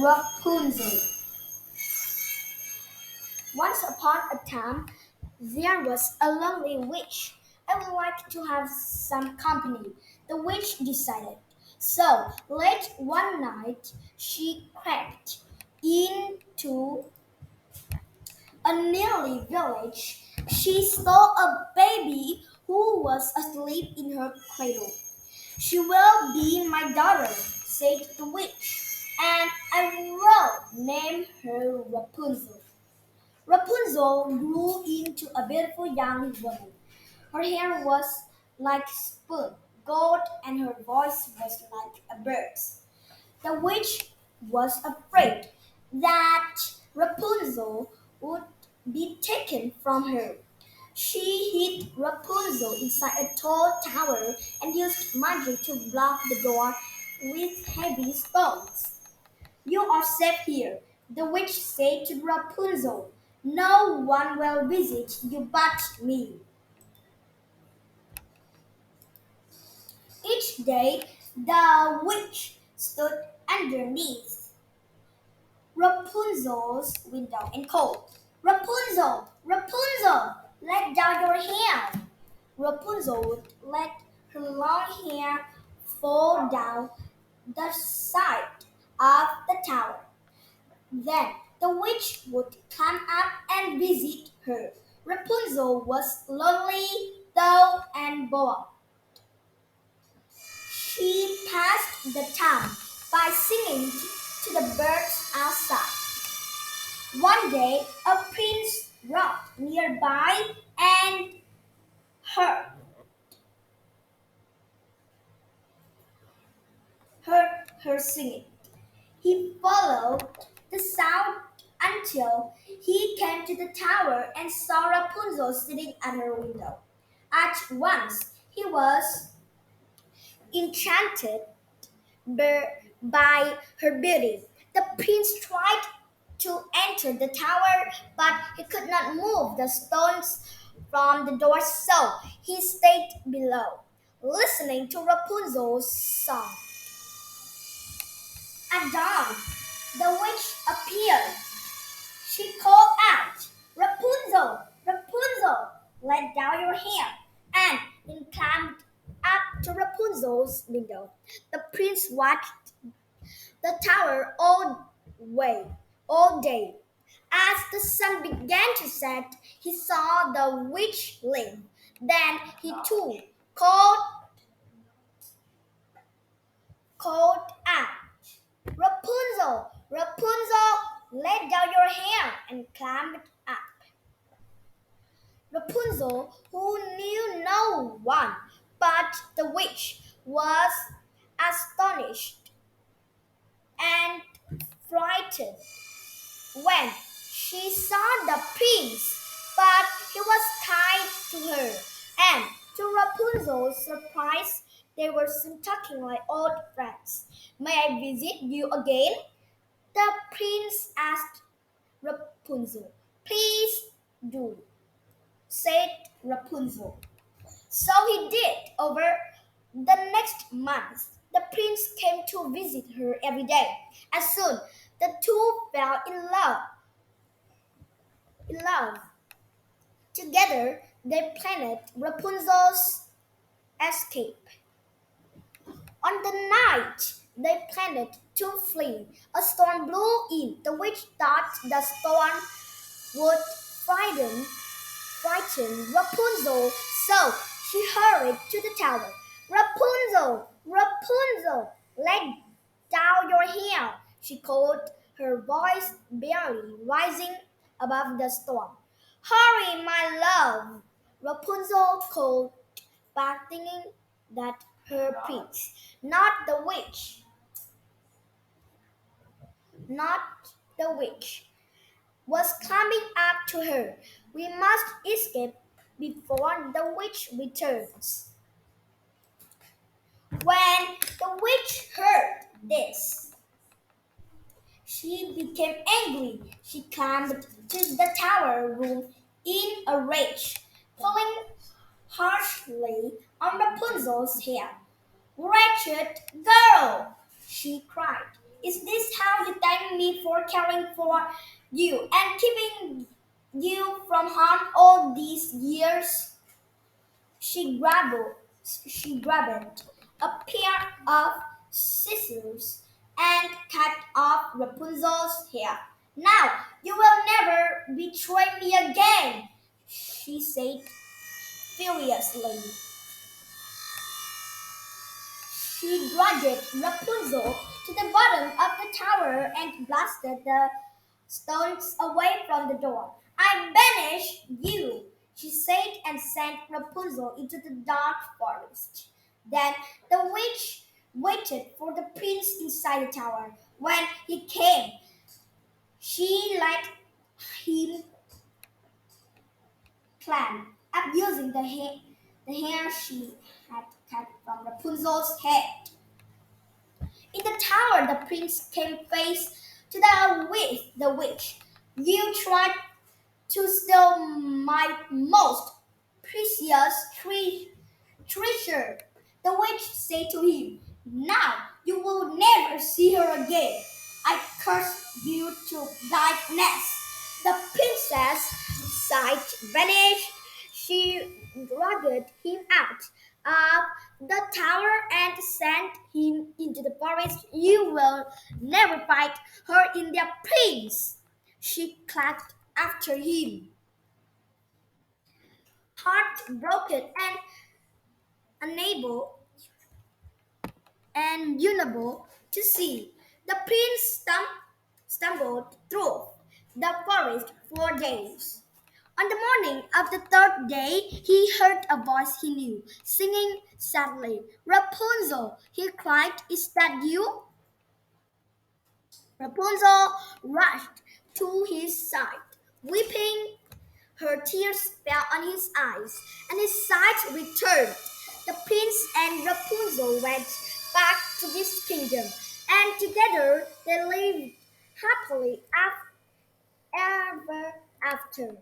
Rapunzel. Once upon a time, there was a lonely witch. I would like to have some company, the witch decided. So, late one night, she crept into a nearby village. She saw a baby who was asleep in her cradle. She will be my daughter, said the witch, and I will name her Rapunzel. Rapunzel grew into a beautiful young woman. Her hair was like spun gold and her voice was like a bird's. The witch was afraid that Rapunzel would be taken from her. She hid Rapunzel inside a tall tower and used magic to block the door with heavy stones. You are safe here, the witch said to Rapunzel. No one will visit you but me. Each day, the witch stood underneath Rapunzel's window and called, Rapunzel, Rapunzel, let down your hair. Rapunzel would let her long hair fall down the side of the tower. Then the witch would come up and visit her. Rapunzel was lonely, though, and bored. She passed the time by singing to the birds outside. One day, a prince walked nearby and heard, heard her singing. He followed the sound until he came to the tower and saw Rapunzel sitting at her window. At once, he was enchanted by her beauty. The prince tried to enter the tower, but he could not move the stones from the door, so he stayed below, listening to Rapunzel's song. At dawn, the witch appeared. She called out, Rapunzel, Rapunzel, let down your hair, and then climbed up to Rapunzel's window. The prince watched the tower all day. As the sun began to set, he saw the witch leave. Then he too called, called out, Rapunzel, Rapunzel, let down your hair, and climbed up. Rapunzel, who knew no one but the witch, was astonished and frightened when she saw the prince, but he was kind to her, and to Rapunzel's surprise, they were soon talking like old friends. May I visit you again? The prince asked Rapunzel. Please do, said Rapunzel. So he did. Over the next month, the prince came to visit her every day. As soon the two fell in love. Together, they planned Rapunzel's escape. On the night they planned to flee, a storm blew in. The witch thought the storm would frighten, frighten Rapunzel, so she hurried to the tower. Rapunzel, Rapunzel, let down your hair, she called, her voice barely rising above the storm. Hurry, my love, Rapunzel called back, thinking that her prince, not the witch, not the witch, was climbing up to her. We must escape before the witch returns. When the witch heard this, she became angry. She climbed to the tower room in a rage, pulling harshly on Rapunzel's hair. Wretched girl, she cried. Is this how you thank me for caring for you and keeping you from harm all these years. She grabbed, she grabbed a pair of scissors and cut off Rapunzel's hair. Now you will never betray me again, she said furiously. She dragged Rapunzel to the bottom of the tower and blasted the stones away from the door. I banish you, she said, and sent Rapunzel into the dark forest. Then the witch waited for the prince inside the tower. When he came, she let him climb up using the hair she had cut from Rapunzel's head. In the tower, the prince came face to the witch. You tried to steal my most precious treasure, the witch said to him. Now you will never see her again. I curse you to darkness. The princess sighed, vanished. She dragged him out of the tower and sent him into the forest. You will never find her in the prince, she clacked after him. Heartbroken and unable and unable to see, the prince stumbled through the forest for days. On the morning of the third day, he heard a voice he knew, singing sadly. Rapunzel, he cried, is that you? Rapunzel rushed to his side, weeping. Her tears fell on his eyes, and his sight returned. The prince and Rapunzel went back to this kingdom, and together they lived happily ever after.